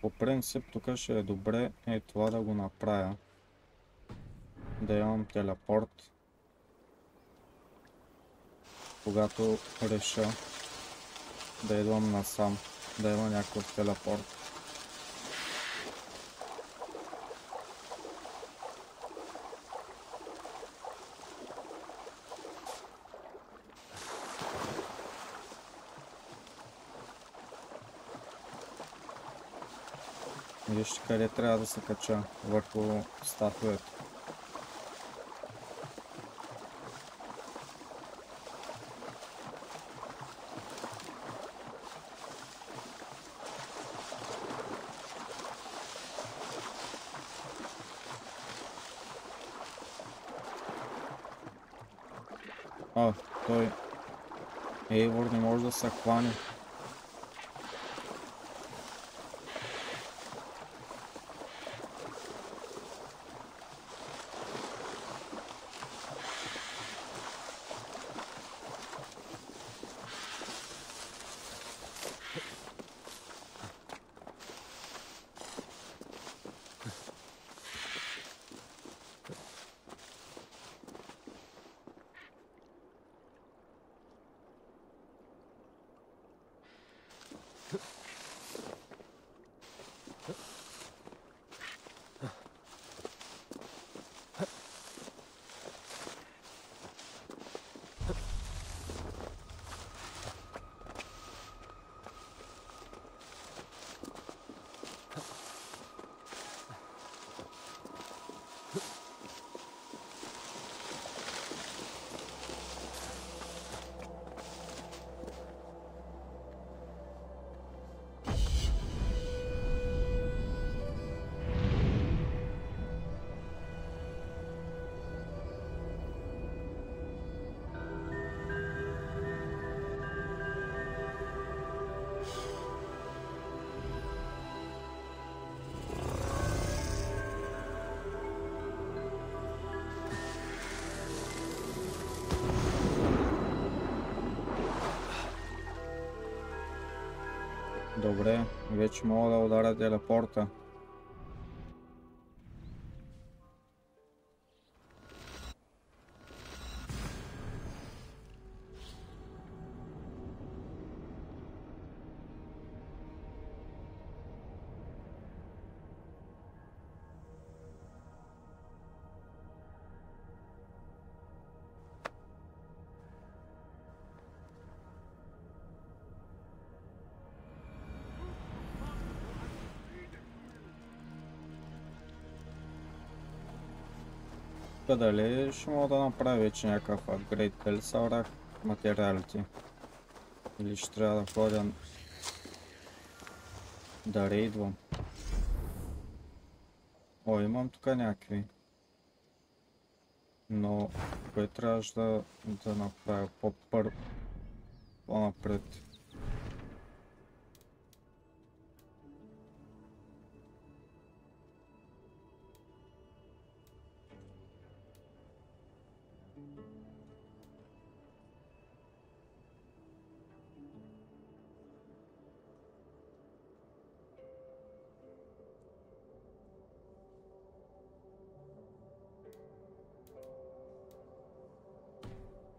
По принцип тук ще е добре това да го направя. Да имам телепорт. Когато реша да идвам насам, да има някакъв телепорт. Вижте къде трябва да се кача, върху статуята. Той Ейвор не може да се хване. Добре, вече мога да ударя телепорта. Дали ще мога да направя вече някакъв апгрейд, дали събрах материалите или ще трябва да ходя да рейдвам. Имам тук някакви, но кое трябваше да направя по-напред.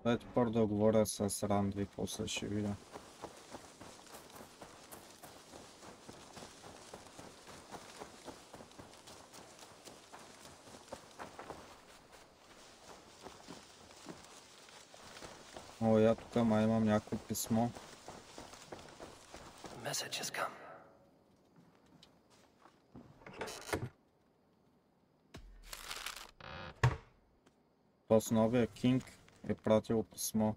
Дайте първо да говоря с Рандви, после ще видя. Я тук имам някакво писмо. После новия Кинг е пратил писмо.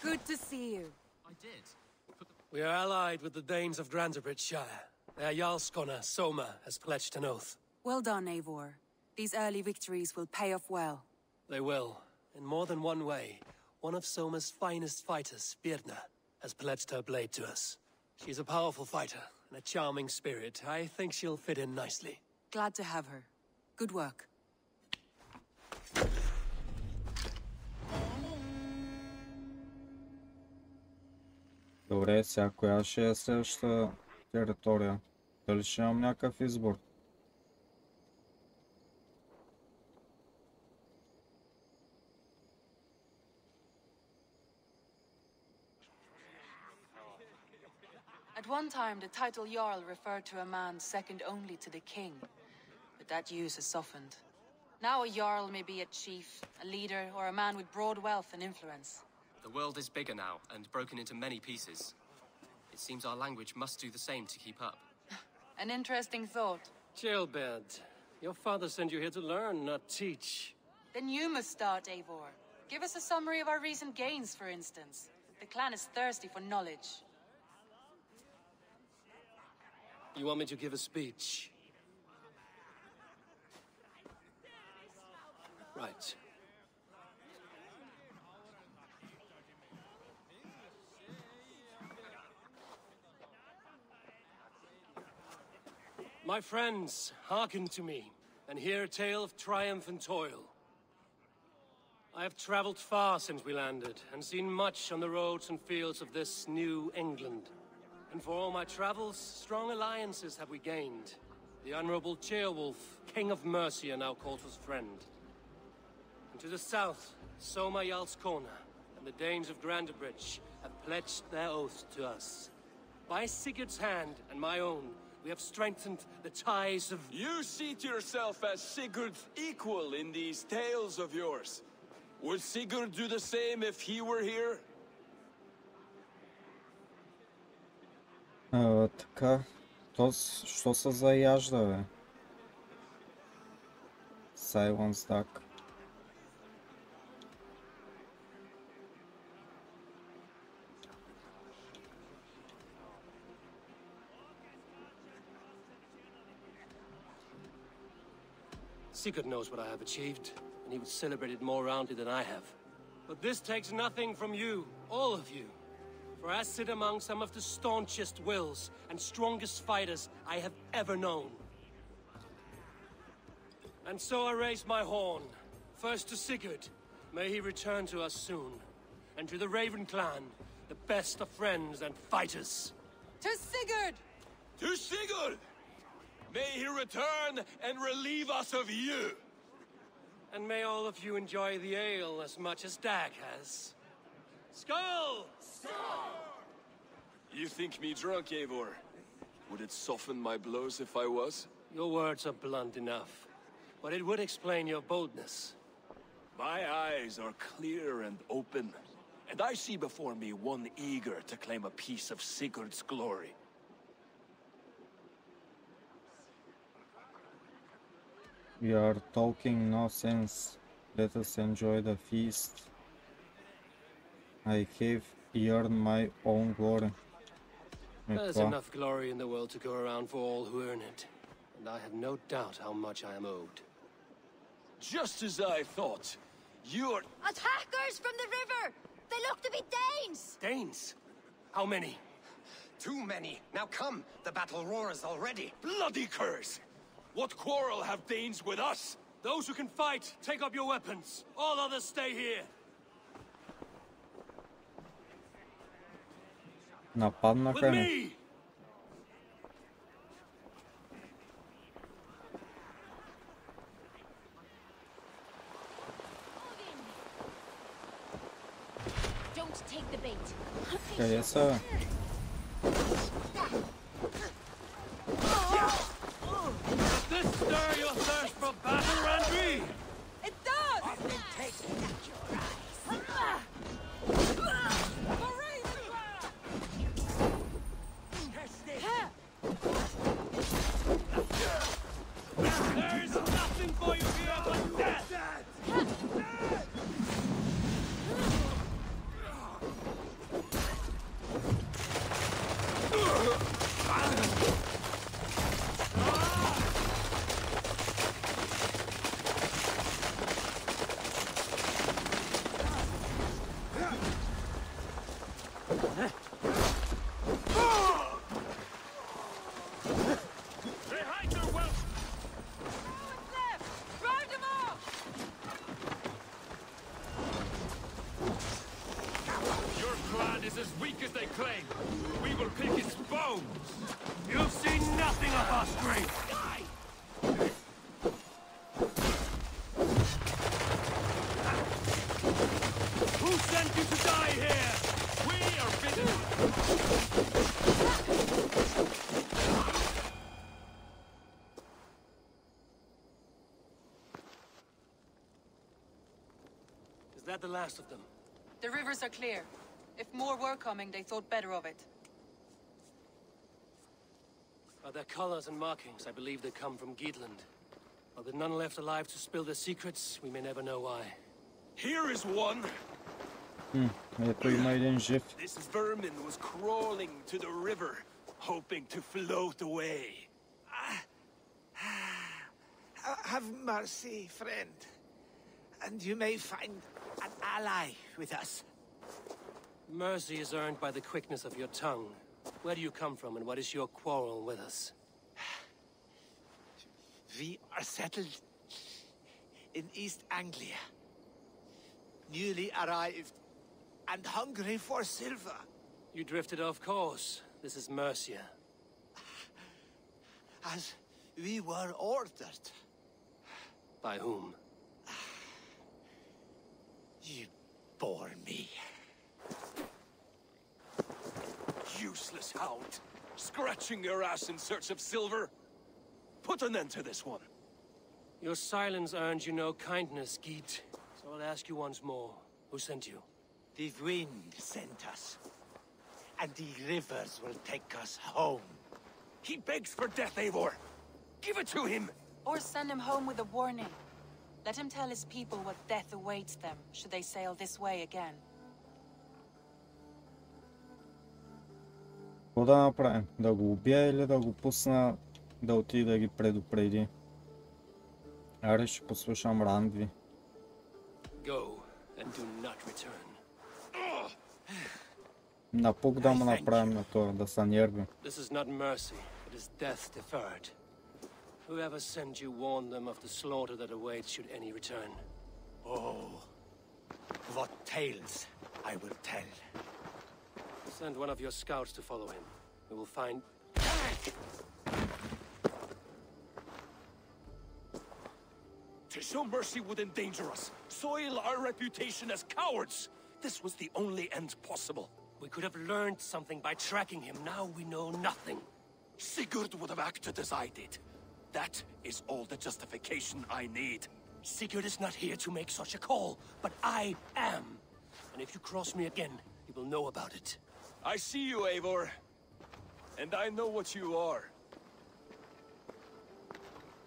Good to see you. I did. We are allied with the Danes of Granderbridgeshire. Their Jarlskona, Soma, has pledged an oath. Well done, Eivor. These early victories will pay off well. They will, in more than one way. One of Soma's finest fighters, Birna, has pledged her blade to us. She's a powerful fighter and a charming spirit. I think she'll fit in nicely. Glad to have her. Good work. Добре, сега коя ще е следващата територия? Дали ще имам някакъв избор? At one time, the title Jarl referred to a man second only to the king. But that use has softened. Now a Jarl may be a chief, a leader, or a man with broad wealth and influence. The world is bigger now, and broken into many pieces. It seems our language must do the same to keep up. An interesting thought. Jailbird, your father sent you here to learn, not teach. Then you must start, Eivor. Give us a summary of our recent gains, for instance. The clan is thirsty for knowledge. You want me to give a speech? Right. My friends, hearken to me, and hear a tale of triumph and toil. I have traveled far since we landed, and seen much on the roads and fields of this new England. And for all my travels, strong alliances have we gained. The Honorable Ceolwulf, King of Mercia, now calls us friend. And to the south, Soma Jarl's Corner, and the Danes of Grandebridge have pledged their oath to us. By Sigurd's hand and my own, we have strengthened the ties of... You seat yourself as Sigurd's equal in these tales of yours. Would Sigurd do the same if he were here? Така, то що се заяжда, бе? Silence Duck. Sigurd knows what I have achieved, and he would celebrate it more roundly than I have. But this takes nothing from you, all of you. For I sit among some of the staunchest wills and strongest fighters I have ever known. And so I raise my horn, first to Sigurd, may he return to us soon, and to the Raven clan, the best of friends and fighters. To Sigurd! To Sigurd! May he return and relieve us of you! And may all of you enjoy the ale as much as Dag has. Skull! You think me drunk, Eivor? Would it soften my blows if I was? Your words are blunt enough, but it would explain your boldness. My eyes are clear and open, and I see before me one eager to claim a piece of Sigurd's glory. We are talking nonsense. Let us enjoy the feast. I have earned my own glory. There's enough glory in the world to go around for all who earn it, and I have no doubt how much I am owed. Just as I thought. You're... Attackers from the river! They look to be Danes! Danes? How many? Too many. Now come, the battle roars already. Bloody curse! What quarrel have Danes with us? Those who can fight, take up your weapons. All others stay here. Нападнаха With ни. me! Don't take the bait. Къде са? Does this stir your thirst for battle, Randvi? It does! There's nothing for you here but death! Is that the last of them? The rivers are clear. If more were coming, they thought better of it. By their colors and markings, I believe they come from Geatland. But with none left alive to spill their secrets, we may never know why. Here is one. Ето има един жив. This vermin was crawling to the river, hoping to float away. Have mercy, friend. And you may find an ally with us. Mercy is earned by the quickness of your tongue. Where do you come from, and what is your quarrel with us? We are settled in East Anglia. Newly arrived and hungry for silver. You drifted off course. This is Mercia. As we were ordered. By whom? You bore me. Useless hound. Scratching your ass in search of silver. Put an end to this one. Your silence earned you no kindness, Geet. So I'll ask you once more. Who sent you? The wind sent us. And the rivers will take us home. He begs for death, Eivor. Give it to him. Or send him home with a warning. Let him tell his people what death awaits them, should they sail this way again. Какво да направим? Да го убия или да го пусна да отиде да ги предупреди? Аре, ще послушам Рандви. Go and do not return. Напук да му направим на това, да са нерви. This is not mercy, it is death deferred. Whoever sent you warned them of the slaughter that awaits should any return. Oh, what tales I will tell. Send one of your scouts to follow him. We will find... To show mercy would endanger us, soil our reputation as cowards. This was the only end possible. We could have learned something by tracking him. Now we know nothing. Sigurd would have acted as I did. That is all the justification I need. Sigurd is not here to make such a call, but I am. And if you cross me again, you will know about it. I see you, Eivor. And I know what you are.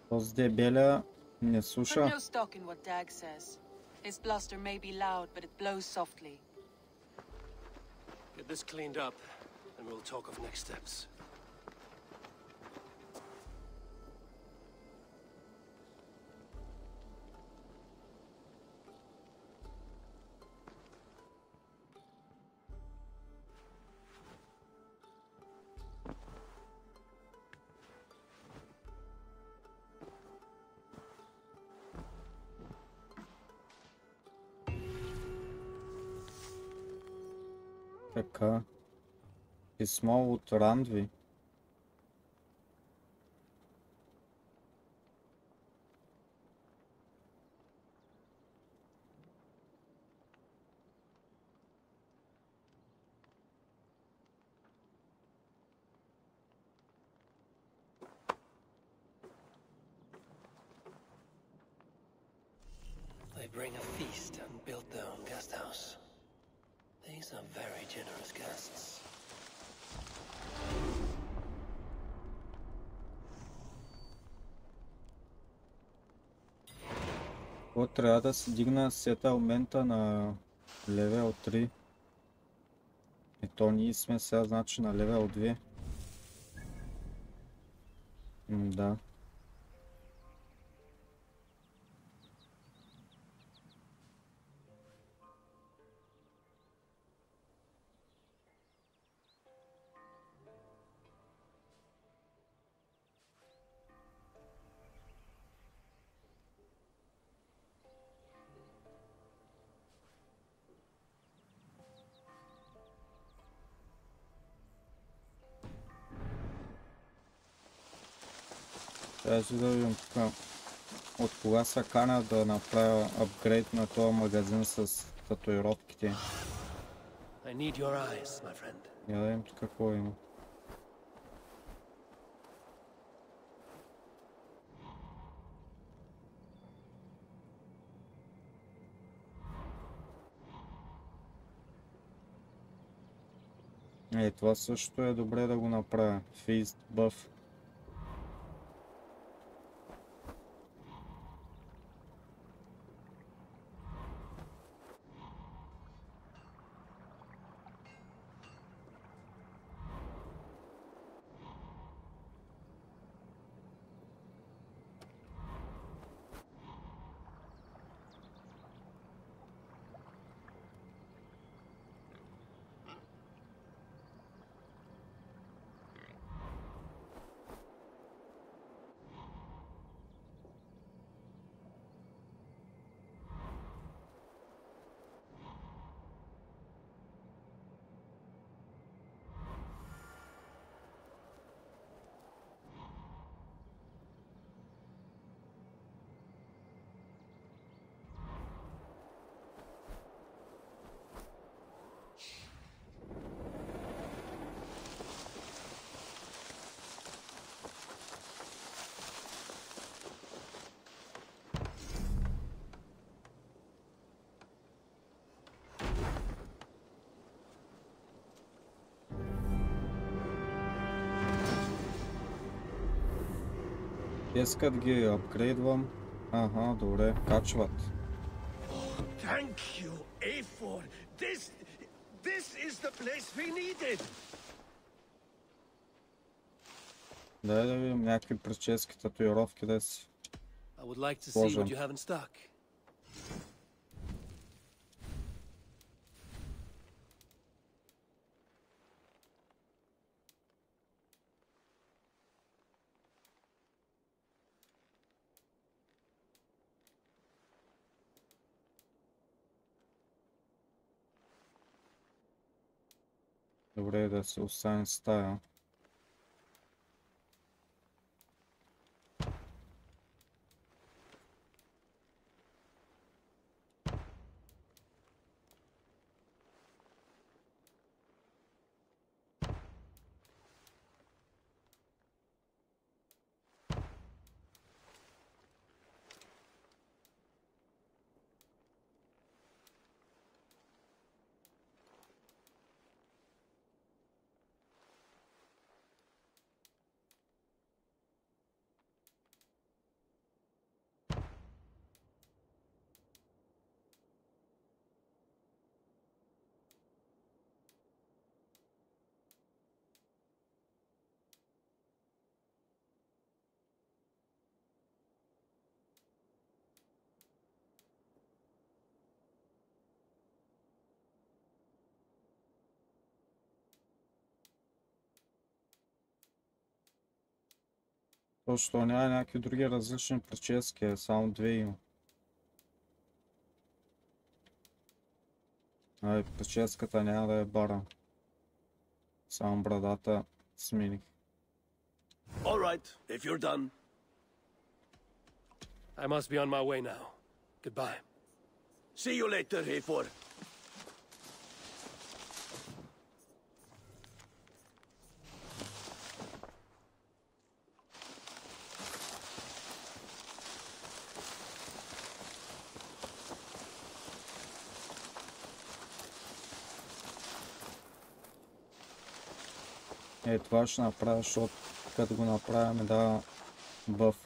Този дебеля не Put слуша. no stock in what Dag says. His bluster may be loud, but it blows softly. Get this cleaned up, and we'll talk of next steps. Така. Писмо от Рандви. They bring a feast and build their own guest house. These are very generous guests. Трябва да си дигна сетълмента на левел 3. И то ние сме сега значи на левел 2. Да. Сега ще да видим тук от кога се каня да направя апгрейд на този магазин с татуировките. I need your eyes, my friend. Я да видим тук какво има. Това също е добре да го направя. Feast buff. Искат ги апгрейдвам. Ага, добре, качват. Thank you, A4. This is the place we needed. Дай да видим някакви прически, татуировки да си. I would like to see what you have in stock. Добре да се остане с тая. Защо няма някакви други различни прически, само две има. Ай, прическата няма да е бара. Само брадата смених. All right, if you're done. I must be on my way now. Goodbye. See you later, A4. Това ще направя, защото като го направя ми дава бъф.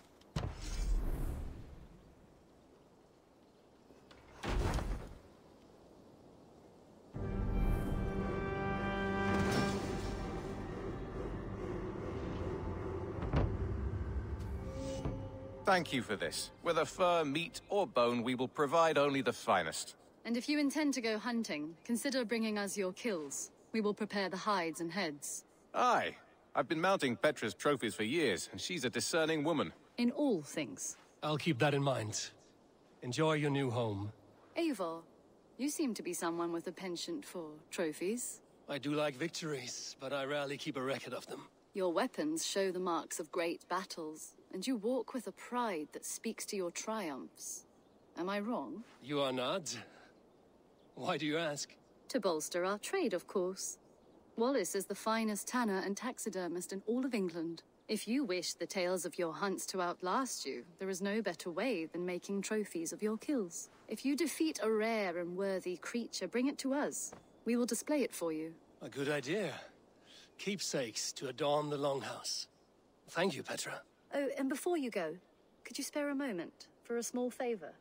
Thank you for this. Whether fur, meat, or bone, we will provide only the finest. And if you intend to go hunting, consider bringing us your kills. We will prepare the hides and heads. Aye. I've been mounting Petra's trophies for years, and she's a discerning woman. In all things. I'll keep that in mind. Enjoy your new home. Eivor, you seem to be someone with a penchant for trophies. I do like victories, but I rarely keep a record of them. Your weapons show the marks of great battles. and you walk with a pride that speaks to your triumphs. Am I wrong? You are not. Why do you ask? To bolster our trade, of course. Wallace is the finest tanner and taxidermist in all of England. If you wish the tales of your hunts to outlast you, there is no better way than making trophies of your kills. If you defeat a rare and worthy creature, bring it to us. We will display it for you. A good idea. Keepsakes to adorn the longhouse. Thank you, Petra. Oh, and before you go, could you spare a moment for a small favor?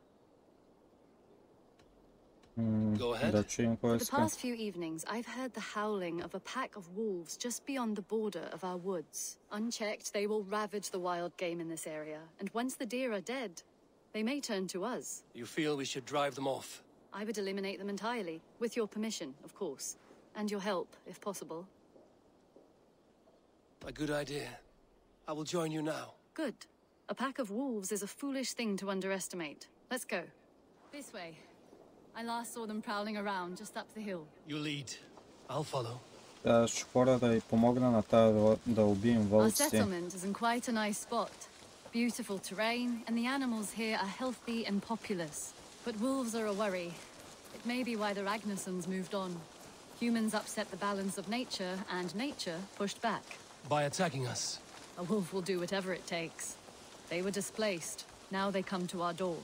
Go ahead. Да чуем кой For the иска. past few evenings, I've heard the howling of a pack of wolves just beyond the border of our woods. Unchecked, they will ravage the wild game in this area, and once the deer are dead, they may turn to us. You feel we should drive them off? I would eliminate them entirely, with your permission, of course, and your help, if possible. A good idea. I will join you now. Good. A pack of wolves is a foolish thing to underestimate. Let's go. This way. I last saw them prowling around just up the hill. You lead. I'll follow. Да, ще хора да й помогна на тая да убием Our вълците. settlement is in quite a nice spot. Beautiful terrain, and the animals here are healthy and populous. But wolves are a worry. It may be why the Ragnarsons moved on. Humans upset the balance of nature, and nature pushed back. By attacking us. A wolf will do whatever it takes. They were displaced. Now they come to our door.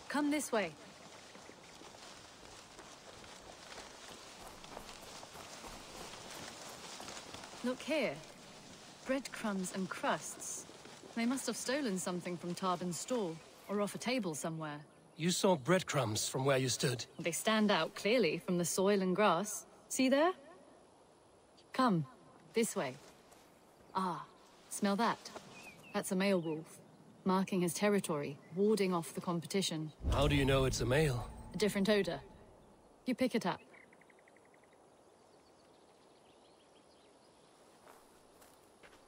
Come this way. Look here. Breadcrumbs and crusts. They must have stolen something from Tarbin's stall, or off a table somewhere. You saw breadcrumbs from where you stood. They stand out clearly from the soil and grass. See there? Come, this way. Ah, smell that? That's a male wolf, marking his territory, warding off the competition. How do you know it's a male? A different odor. You pick it up.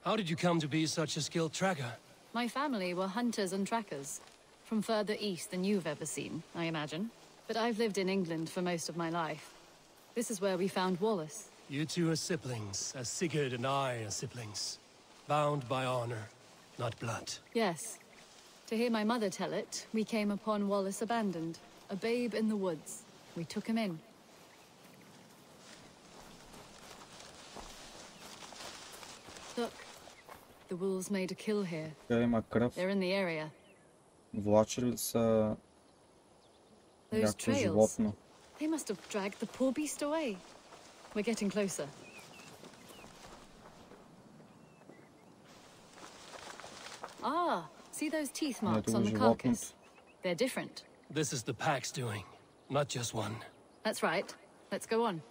How did you come to be such a skilled tracker? My family were hunters and trackers. From further east than you've ever seen, I imagine. But I've lived in England for most of my life. This is where we found Wallace. You two are siblings, as Sigurd and I are siblings. Bound by honor, not blood. Yes. To hear my mother tell it, we came upon Wallace abandoned, a babe in the woods. We took him in. Look, the wolves made a kill here. Тук има кръв. They're in the area. Влачили са Those някакво trails. животно. They must have dragged the poor beast away. We're getting closer. Ah, see those teeth marks on the carcass? They're different. This is the pack's doing, not just one. That's right. Let's go on.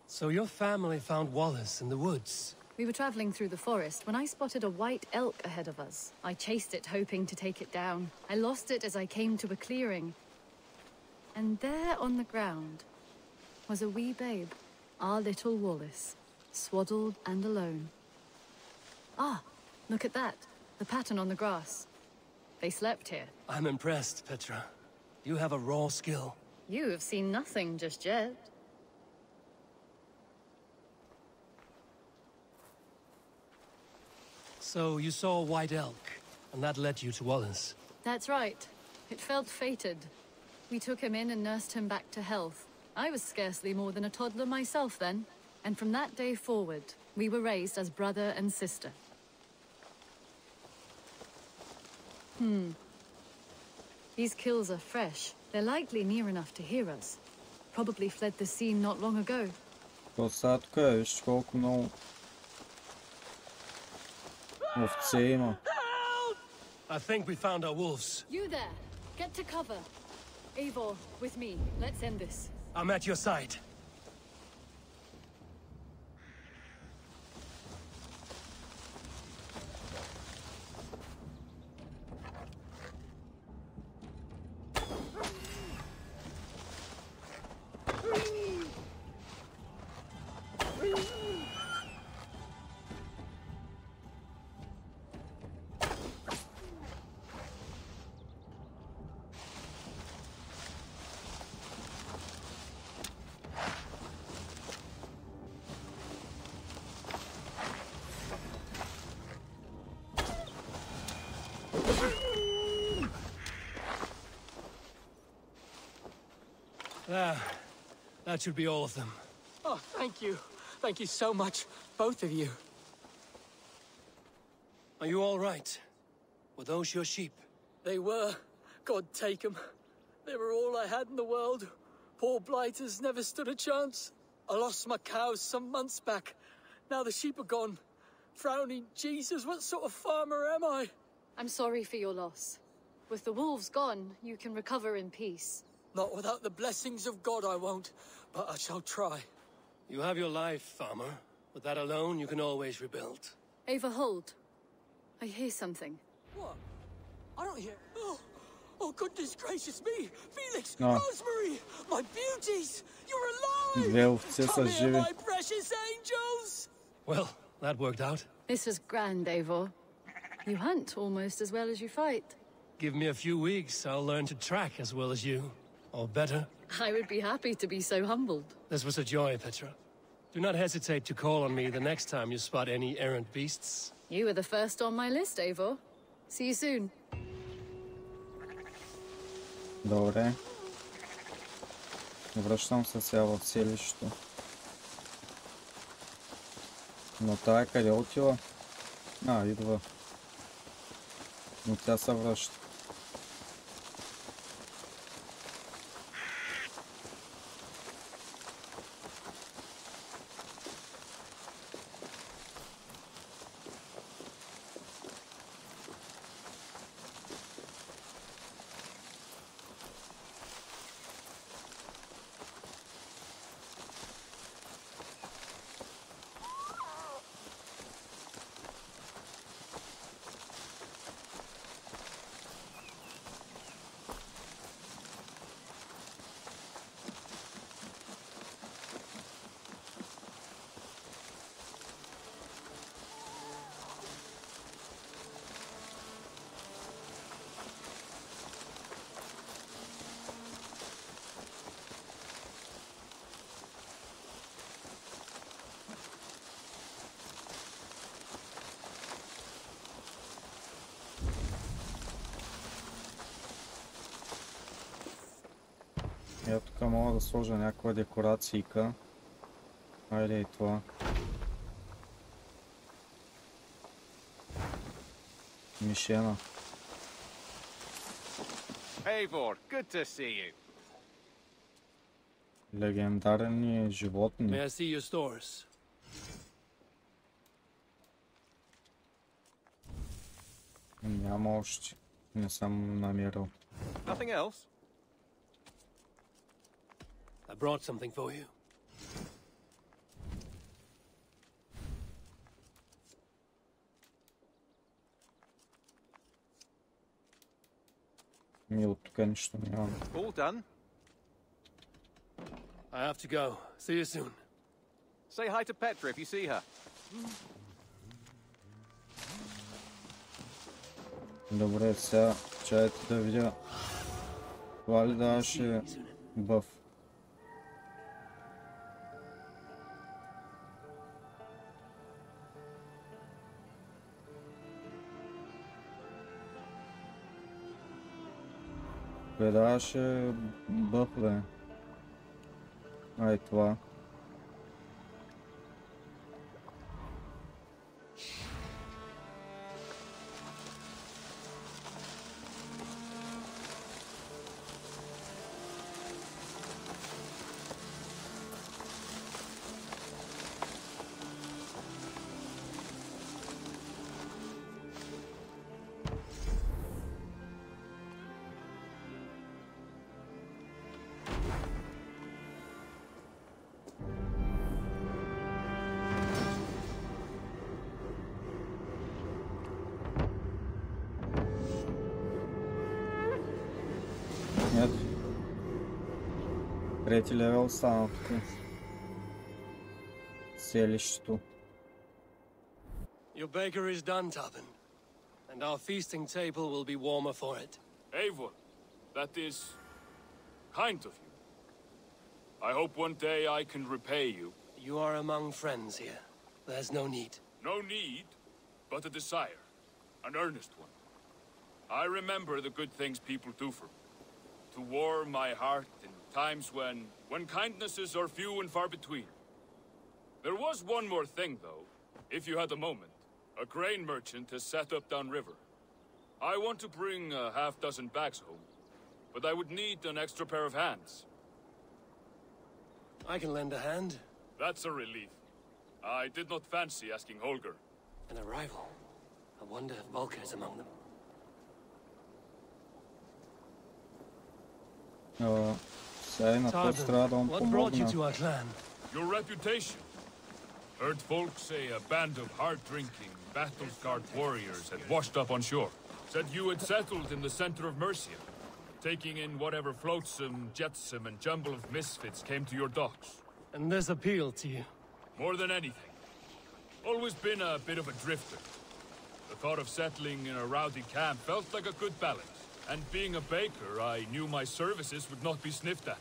So your family found Wallace in the woods. We were traveling through the forest when I spotted a white elk ahead of us. I chased it, hoping to take it down. I lost it as I came to a clearing. And there on the ground was a wee babe, our little Wallace, swaddled and alone. Ah, look at that. The pattern on the grass. They slept here. I'm impressed, Petra. You have a raw skill. You have seen nothing just yet. So you saw a white elk, and that led you to Wallace. That's right. It felt fated. We took him in and nursed him back to health. I was scarcely more than a toddler myself then. And from that day forward, we were raised as brother and sister. These kills are fresh. They're likely near enough to hear us. Probably fled the scene not long ago. То сега тук е, виж колко много овце има. I think we found our wolves. You there! Get to cover! Eivor, with me. Let's end this. I'm at your side. That should be all of them. Oh, thank you. Thank you so much, both of you. Are you all right? Were those your sheep? They were. God take them. They were all I had in the world. Poor blighters never stood a chance. I lost my cows some months back. Now the sheep are gone. Frowning Jesus, what sort of farmer am I? I'm sorry for your loss. With the wolves gone, you can recover in peace. Not without the blessings of God I won't, but I shall try. You have your life, farmer. With that alone, you can always rebuild. Ava, hold. I hear something. What? I don't hear... Oh, goodness gracious me! Felix! No. Rosemary! My beauties! You're Две alive! овце са Come here, живи. my precious angels! Well, that worked out. This was grand, Eivor. You hunt almost as well as you fight. Give me a few weeks, I'll learn to track as well as you. Or better. I would be happy to be so humbled. This was a joy, Petra. Do not hesitate to call on me the next time you spot any errant beasts. You were the first on my list, Eivor. See you soon. Добре. Връщам се сега в селището. Но тая къде отива? Идва. Но тя се връща. Ето тук мога да сложа някаква декорацийка. Айде и това. Мишена. Eivor, good to see you. Легендарни животни. May I see your stores? Няма още. Не съм намерил. Nothing else? I brought something for you. От тук нищо нямам. All done? I have to go. See you soon. Say hi to Petra if you see her. Добре, сега чайте да видя. Това ли даваше бъф? Кое даваше бъф, бе? Ай, това. Ето. Трети левел стана тук. Селището. Your baker is done, Tobin. And our feasting table will be warmer for it. Eivor, that is kind of you. I hope one day I can repay you. You are among friends here. There's no need. No need, but a desire. An earnest one. I remember the good things people do for me. To warm my heart in Times when kindnesses are few and far between. There was one more thing, though, if you had a moment. A grain merchant has set up downriver. I want to bring a half-dozen bags home, but I would need an extra pair of hands. I can lend a hand. That's a relief. I did not fancy asking Holger. An arrival. I wonder if Volker is among them. Сега на този трябва да му What brought you помогна. to our clan? Your reputation. Heard folk say a band of hard-drinking, battle-scarred warriors had washed up on shore. Said you had settled in the center of Mercia, taking in whatever flotsam, jetsam, and jumble of misfits came to your docks. And this appealed to you? More than anything. Always been a bit of a drifter. The thought of settling in a rowdy camp felt like a good balance. And being a baker, I knew my services would not be sniffed at.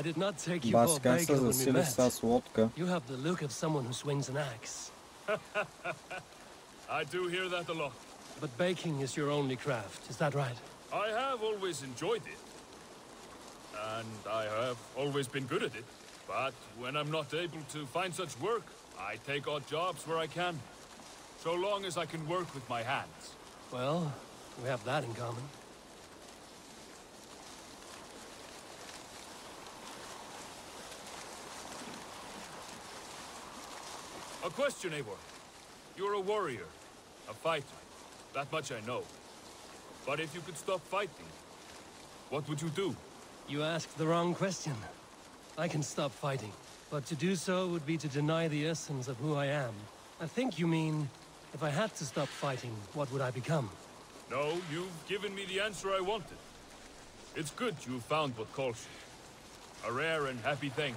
I did not take you for a Бас, как baker се when we засили met. с лодка? You have the look of someone who swings an axe. I do hear that a lot. But baking is your only craft, is that right? I have always enjoyed it. And I have always been good at it. But when I'm not able to find such work, I take odd jobs where I can. So long as I can work with my hands. Well, we have that in common. A question, Eivor. You're a warrior, a fighter. That much I know. But if you could stop fighting, what would you do? You asked the wrong question. I can stop fighting, but to do so would be to deny the essence of who I am. I think you mean, if I had to stop fighting, what would I become? No, you've given me the answer I wanted. It's good you found what calls you. A rare and happy thing.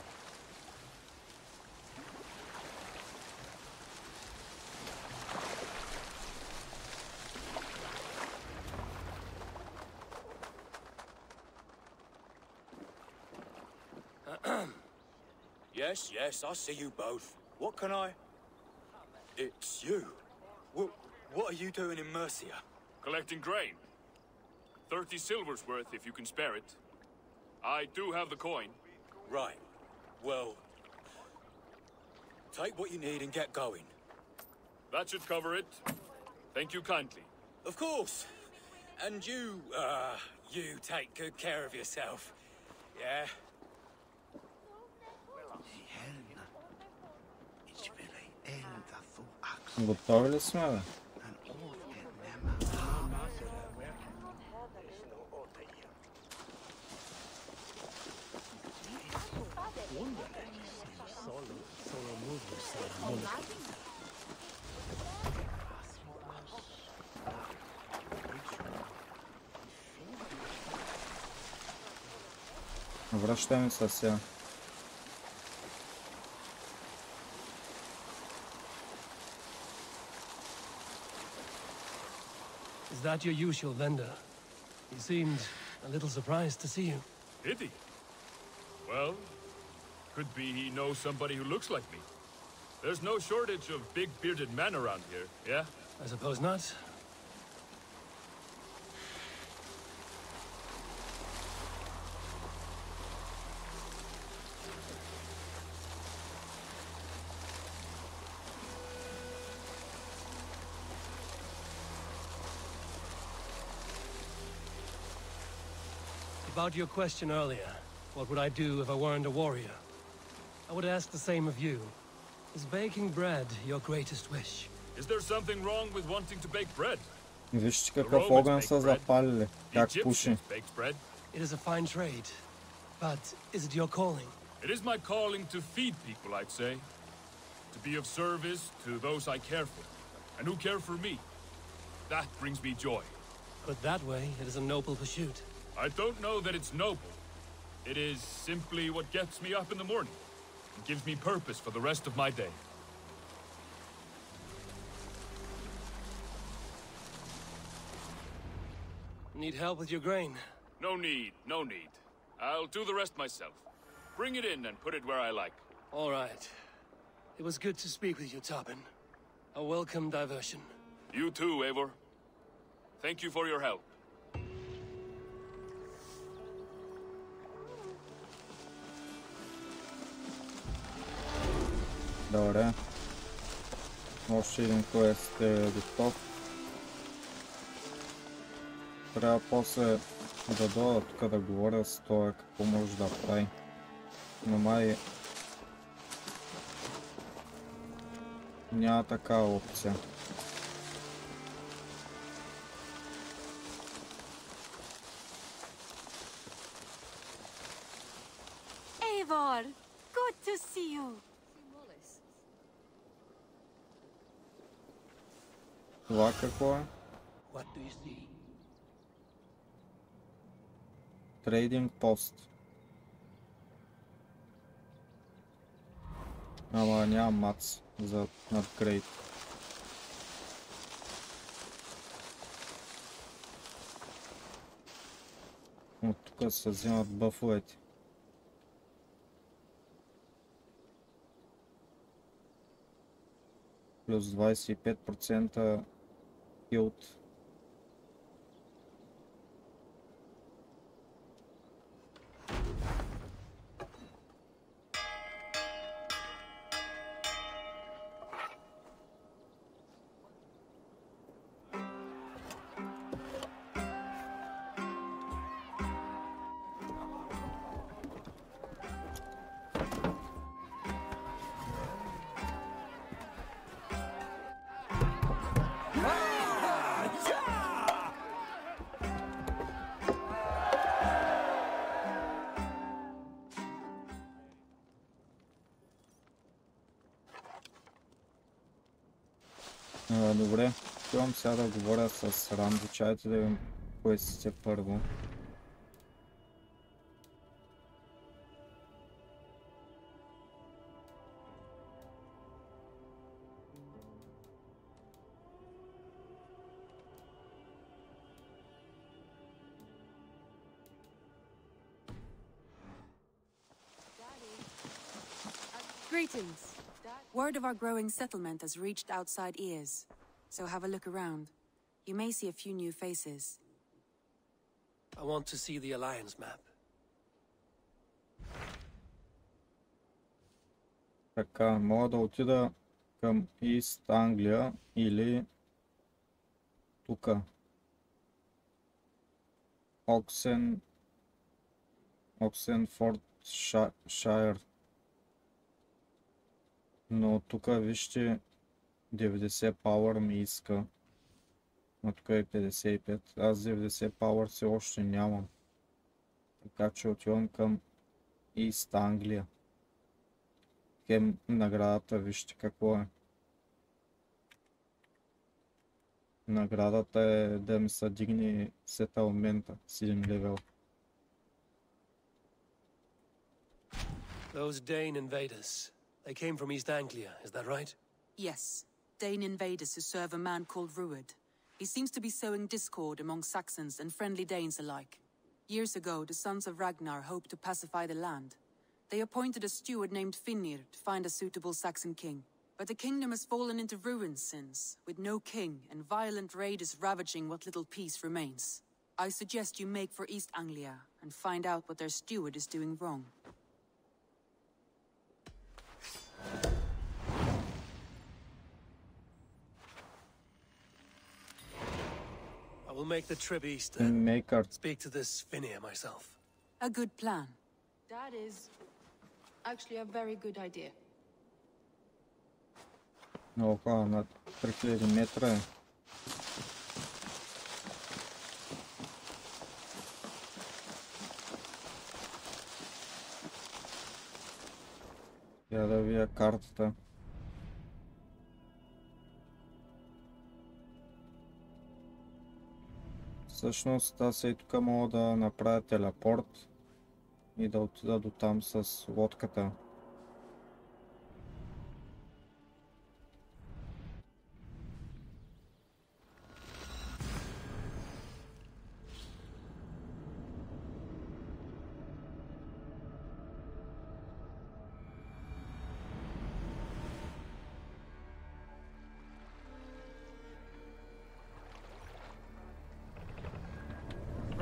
Yes, I see you both. What can I... It's you. What are you doing in Mercia? Collecting grain. 30 silver's worth if you can spare it. I do have the coin. Right. Well... take what you need and get going. That should cover it. Thank you kindly. Of course. And you take good care of yourself. Yeah? Готови ли сме, бе? Връщаме се сега. Is that your usual vendor? He seemed a little surprised to see you. Did he? Well, could be he knows somebody who looks like me. There's no shortage of big bearded men around here, yeah? I suppose not. About your question earlier, what would I do if I weren't a warrior? I would ask the same of you. Is baking bread your greatest wish? Is there something wrong with wanting to bake bread? Вижте какъв огън са запалили. Как пуши. It is a fine trade, but is it your calling? It is my calling to feed people, I'd say. To be of service to those I care for, and who care for me. That brings me joy. Put that way, it is a noble pursuit. I don't know that it's noble. It is simply what gets me up in the morning and gives me purpose for the rest of my day. Need help with your grain? No need, no need. I'll do the rest myself. Bring it in and put it where I like. All right. It was good to speak with you, Tobin. A welcome diversion. You too, Eivor. Thank you for your help. Добре. Още един квест е готов. Трябва после да дойда тук да говоря с това какво може да прави. Но май няма такава опция. Eivor, good to see you. Това какво е? What do you see? Трейдинг пост. Ама няма мац за апгрейд. От тук се взимат бъфовете. Плюс 25% хилд. Добре, имам сега да говоря с Ранди, чайте да видим квестите първо. Greetings. Word of our growing settlement has reached outside ears, so have a look around. You may see a few new faces. I want to see the Alliance map. Така, мога да отида към Ист Англия или тука. Оксенфордшир. Но тук вижте 90 пауър ми иска. Но тук е 55. Аз 90 пауър все още нямам. Така че отивам към Ист Англия. Хем наградата вижте какво е. Наградата е да ми се дигне сетълмента 7 левел. Those Dane invaders. They came from East Anglia, is that right? Yes, Dane invaders who serve a man called Ruud. He seems to be sowing discord among Saxons and friendly Danes alike. Years ago, the sons of Ragnar hoped to pacify the land. They appointed a steward named Finnir to find a suitable Saxon king. But the kingdom has fallen into ruins since, with no king and violent raiders ravaging what little peace remains. I suggest you make for East Anglia and find out what their steward is doing wrong. I will make the trip east and speak to this Finnir myself. A good plan. That is actually a very good idea. Много над 3000 метра е. Я да видя картата. Всъщност аз и тук мога да направя телепорт и да отида до там с лодката.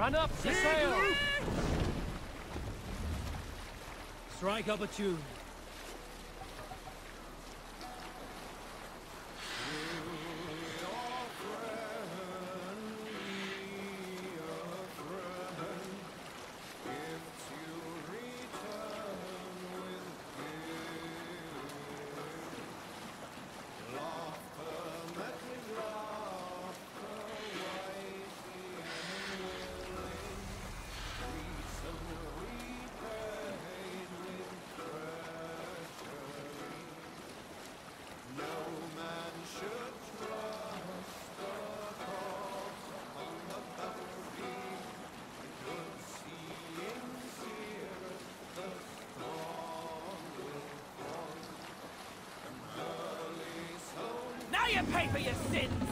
Run up the sail! Strike up a tune. You pay for your sins.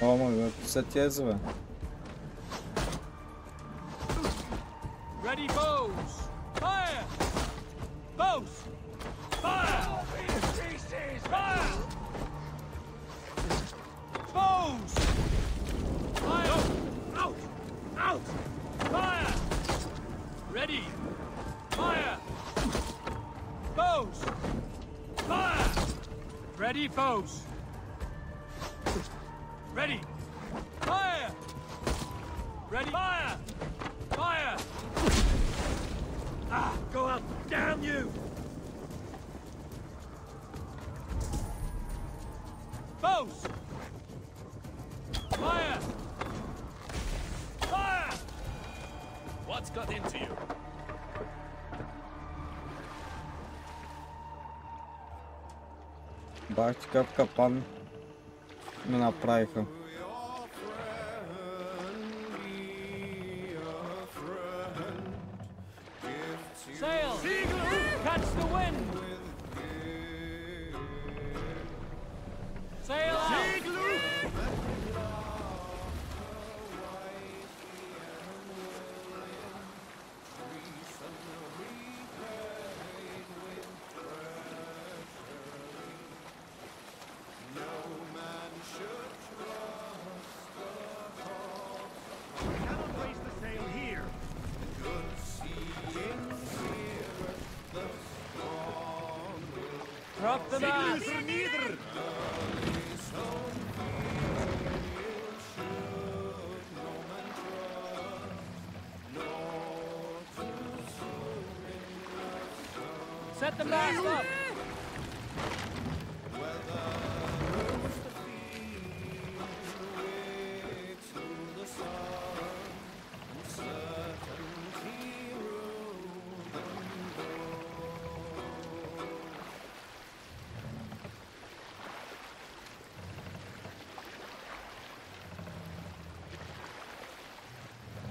Oh my god, se tjezve. Ready, bows! Fire! Bows! Fire! Fire! Bows! Fire! Out! Out! Fire! Ready! Fire! Bows! Fire! Ready, foes! Ready! Fire! Ready! Fire! Fire! Ah! Go up! Damn you! Foes! Fire! Fire! What's got into you? Бах ти какъв капан ми направиха. Sail! Catch the wind! Sail out! Drop the mast! Set the mast up!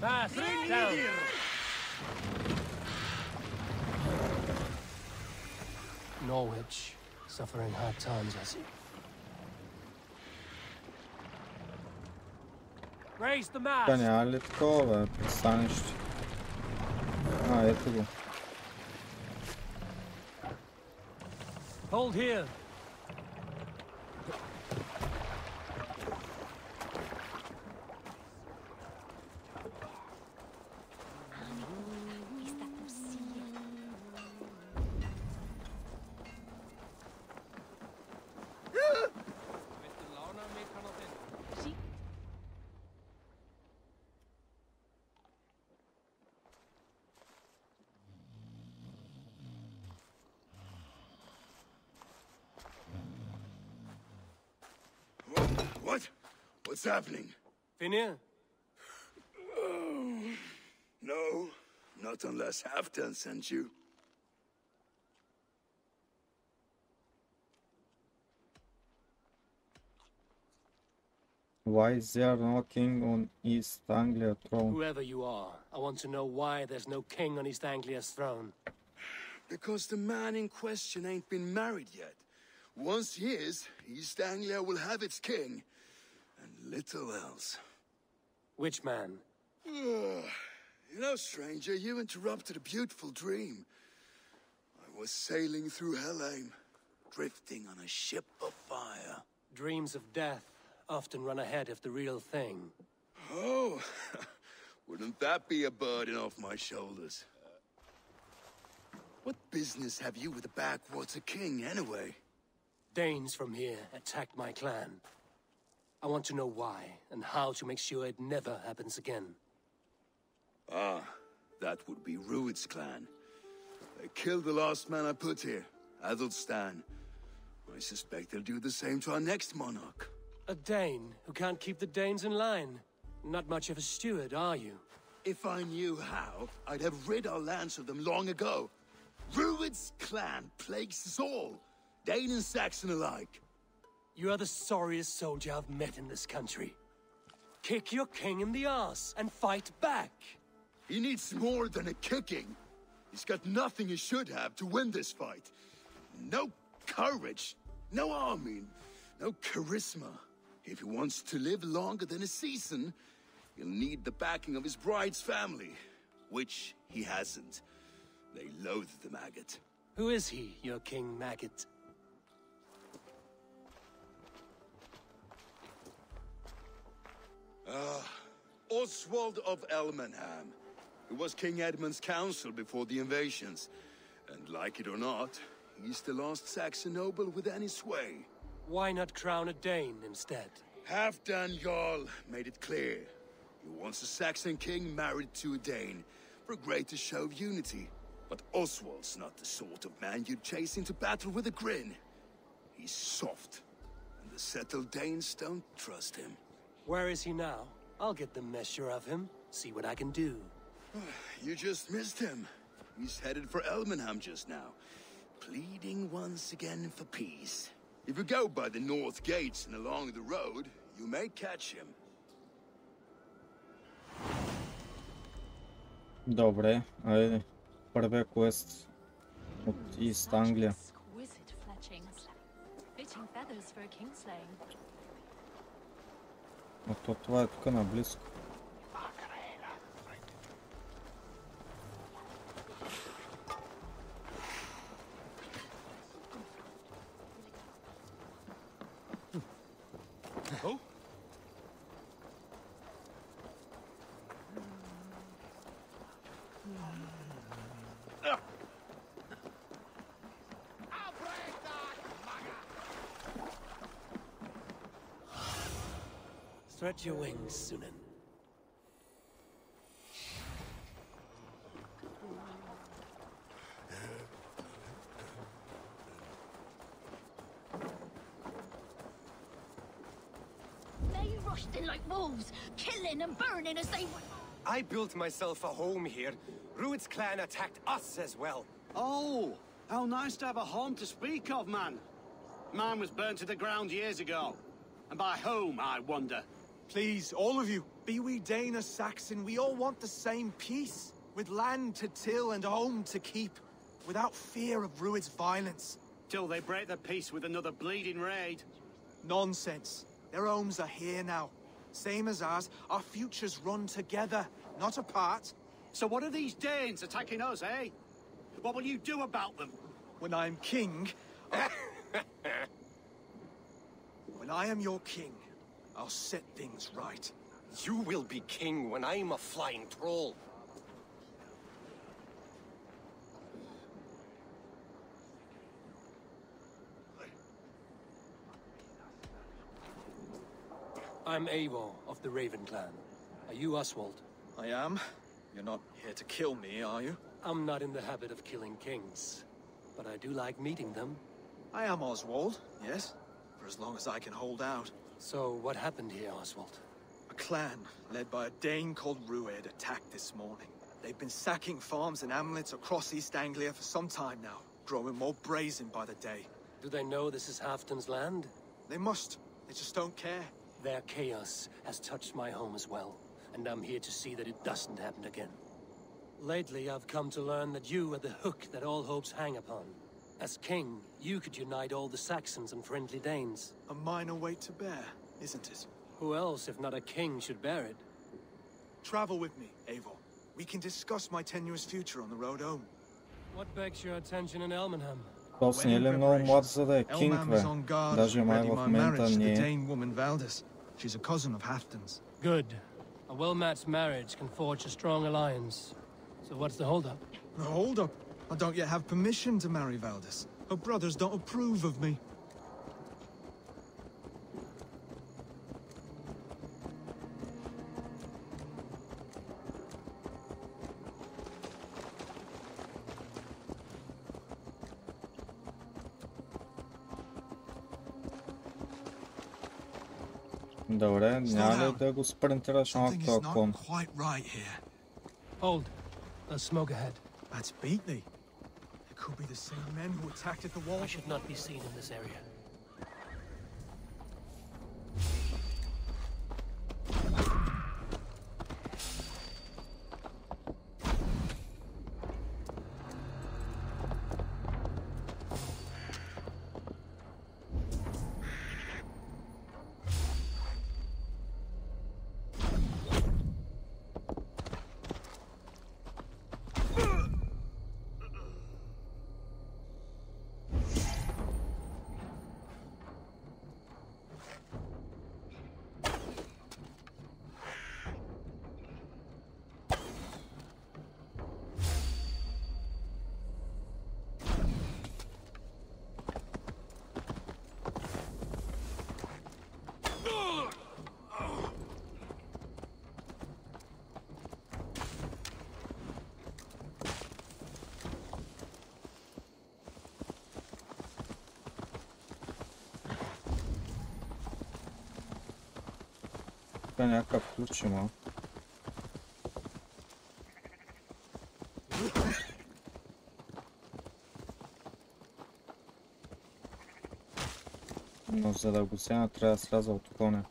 Fast! Down! Norwich, suffering hard times, I see. Raise the mast! Та няма ли такова, бе, пристанище? А, ето го. Hold here! What? What's happening? Finir? No, not unless Halfdan sent you. Why is there no king on East Anglia throne? Whoever you are, I want to know why there's no king on East Anglia's throne. Because the man in question ain't been married yet. Once he is, East Anglia will have its king, and little else. Which man? You know, stranger, you interrupted a beautiful dream. I was sailing through Helheim, drifting on a ship of fire. Dreams of death often run ahead of the real thing. Oh, wouldn't that be a burden off my shoulders? What business have you with the backwater king, anyway? Danes from here attacked my clan. I want to know why, and how to make sure it never happens again. Ah, that would be Rued's clan. They killed the last man I put here, Athelstan. I suspect they'll do the same to our next monarch. A Dane who can't keep the Danes in line. Not much of a steward, are you? If I knew how, I'd have rid our lands of them long ago. Rued's clan plagues us all, Dane and Saxon alike. You are the sorriest soldier I've met in this country. Kick your king in the arse and fight back. He needs more than a kicking. He's got nothing he should have to win this fight. No courage, no army, no charisma. If he wants to live longer than a season, he'll need the backing of his bride's family, which he hasn't. They loathe the maggot. Who is he, your King Maggot? Oswald of Elmenham. He was King Edmund's counsel before the invasions. And like it or not, he's the last Saxon noble with any sway. Why not crown a Dane instead? Halfdan Jarl made it clear. He wants a Saxon king married to a Dane, for a greater show of unity. But Oswald's not the sort of man you'd chase into battle with a grin. He's soft, and the settled Danes don't trust him. Where is he now? I'll get the measure of him, see what I can do. You just missed him. He's headed for Elmenham just now, pleading once again for peace. If you go by the north gates and along the road, you may catch him. Добре, айде. Първия квест от Ист Англия. Exquisite fletchings. Fitting feathers for a kingslaying. А то това е тук наблизко. Oh? Stretch your wings, Sunan. They rushed in like wolves, killing and burning as they would. I built myself a home here. Rued's clan attacked us as well. Oh, how nice to have a home to speak of, man. Mine was burnt to the ground years ago. And by whom, I wonder? Please, all of you, be we Dane or Saxon, we all want the same peace. With land to till and home to keep. Without fear of Rued's violence. Till they break the peace with another bleeding raid. Nonsense. Their homes are here now. Same as ours, our futures run together, not apart. So what are these Danes attacking us, eh? What will you do about them? When I am king... When I am your king, I'll set things right. You will be king when I'm a flying troll. I'm Eivor of the Raven clan. Are you Oswald? I am. You're not here to kill me, are you? I'm not in the habit of killing kings, but I do like meeting them. I am Oswald, yes. For as long as I can hold out. So, what happened here, Oswald? A clan, led by a Dane called Rued, attacked this morning. They've been sacking farms and hamlets across East Anglia for some time now, growing more brazen by the day. Do they know this is Halfdan's land? They must. They just don't care. Their chaos has touched my home as well, and I'm here to see that it doesn't happen again. Lately, I've come to learn that you are the hook that all hopes hang upon. As king, you could unite all the Saxons and friendly Danes. A minor weight to bear, isn't it? Who else, if not a king, should bear it? Travel with me, Eivor. We can discuss my tenuous future on the road home. What begs your attention in Elmenham? Този не е ли много млад, за да е кинг, бе? Даже май в момента не е. Dane woman Valdis. She's a cousin of Halfdan's. Good. A well-matched marriage can forge a strong alliance. So what's the holdup? The hold-up? I don't yet have permission to marry Valdis. Her brothers don't approve of me. Добре, няма ли да го спринтираш на този кон? Hold. There's smoke ahead. That's Beatney. It could be the same men who attacked at the wall. I should not be seen in this area. Някакъв ключ има. Но за да го взема, трябва да сляза от коня.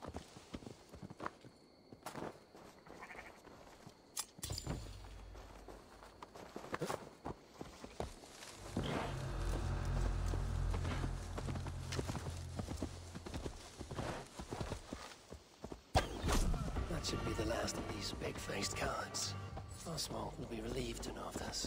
Should be the last of these big-faced cowards. Oswald will be relieved to know of this.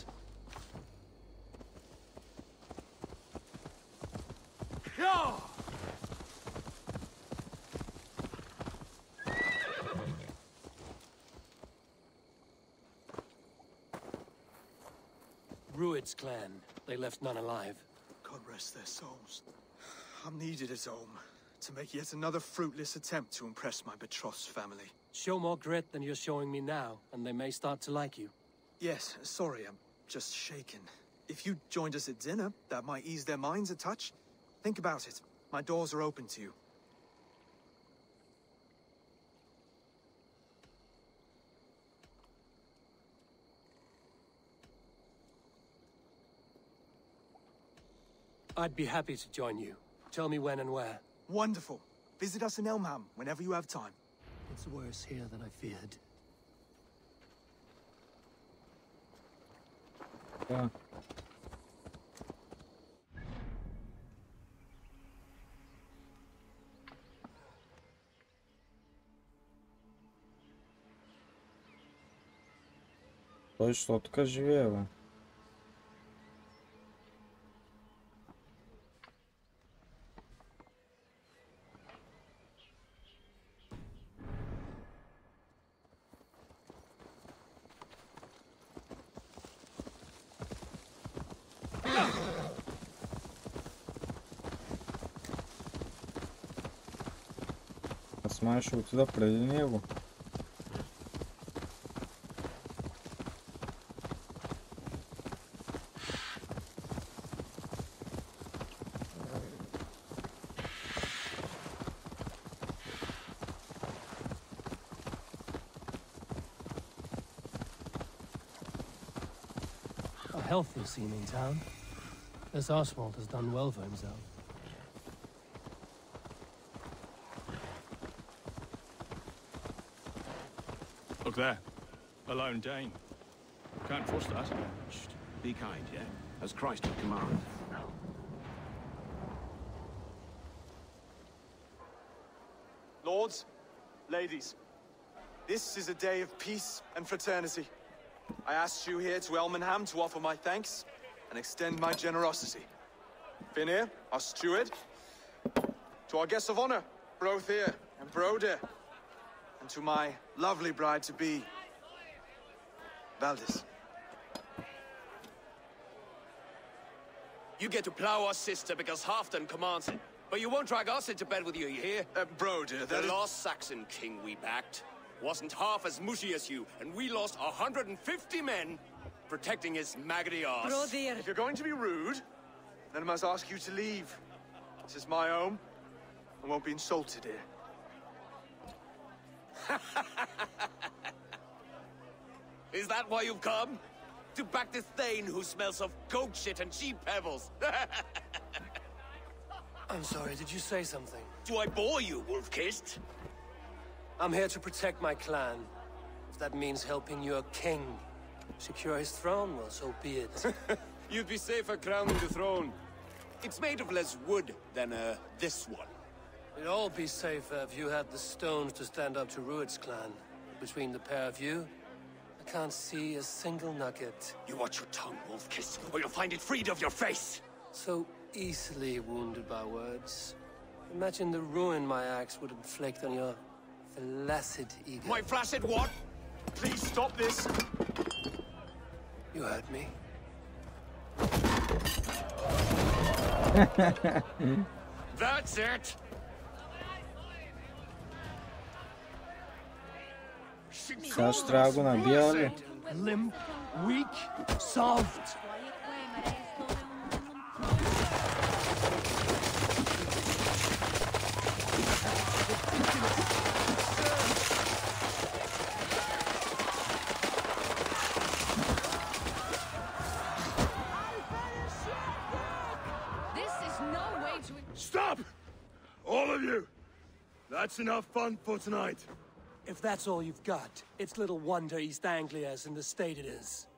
Rued's clan. They left none alive. God rest their souls. I'm needed at home to make yet another fruitless attempt to impress my betrothed's family. Show more grit than you're showing me now, and they may start to like you. Yes, sorry, I'm just shaken. If you joined us at dinner, that might ease their minds a touch. Think about it. My doors are open to you. I'd be happy to join you. Tell me when and where. Wonderful. Visit us in Elmham whenever you have time. It's worse here than I feared. Yeah. Той що така живее, бе? Аз май ще отида преди него. A healthy seeming town. This Oswald has done well for himself. Look there. A lone Dane. Can't trust that. Shh. Be kind, yeah? As Christ would command. Lords, ladies, this is a day of peace and fraternity. I asked you here to Elmenham to offer my thanks and extend my generosity. Finir, our steward, to our guests of honor, Brothier and Broder, And to my lovely bride-to-be, Valdis. You get to plow our sister because Halfdan commands it. But you won't drag us into bed with you hear? Broder, the last Saxon king we backed wasn't half as mushy as you, and we lost 150 men protecting his maggoty arse. If you're going to be rude, then I must ask you to leave. This is my home. I won't be insulted here. Is that why you've come? To back this Thane who smells of goat shit and cheap pebbles? I'm sorry, did you say something? Do I bore you, wolf-kissed? I'm here to protect my clan. If that means helping your king secure his throne, well, so be it. You'd be safer crowning the throne. It's made of less wood than, this one. We'd all be safer if you had the stones to stand up to Rued's clan. Between the pair of you, I can't see a single nugget. You watch your tongue, wolf-kissed, or you'll find it freed of your face! So easily wounded by words. Imagine the ruin my axe would inflict on your flaccid ego. My flaccid what? Please stop this! You heard me. That's it! Сега ще трябва да го набия ли? Limp, weak, soft. Stop! All of you! That's enough fun for tonight. If that's all you've got, it's little wonder East Anglia's in the state it is.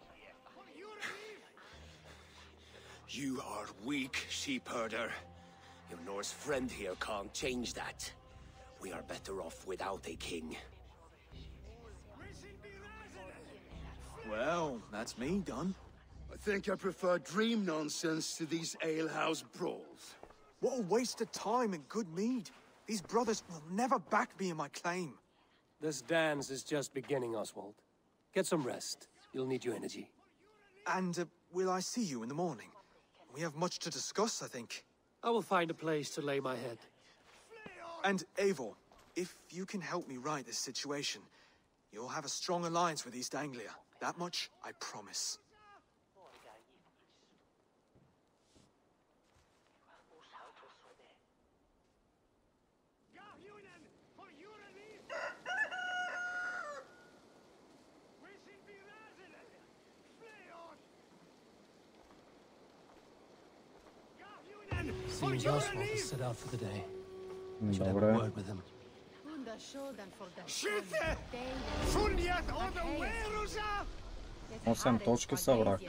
You are weak, sheep herder. Your Norse friend here can't change that. We are better off without a king. Well, that's me done. I think I prefer dream nonsense to these alehouse brawls. What a waste of time and good mead. These brothers will never back me in my claim. This dance is just beginning, Oswald. Get some rest. You'll need your energy. And will I see you in the morning? We have much to discuss, I think. I will find a place to lay my head. And Eivor, if you can help me right this situation, you'll have a strong alliance with East Anglia. That much, I promise. Seems Oswald is set out for the day. Should have a Добре. word with him. Skytte! Fulljat on the Werusa! 8 точки са, враг.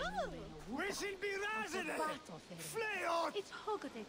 We shall be resident! Flay on! It's Hogate,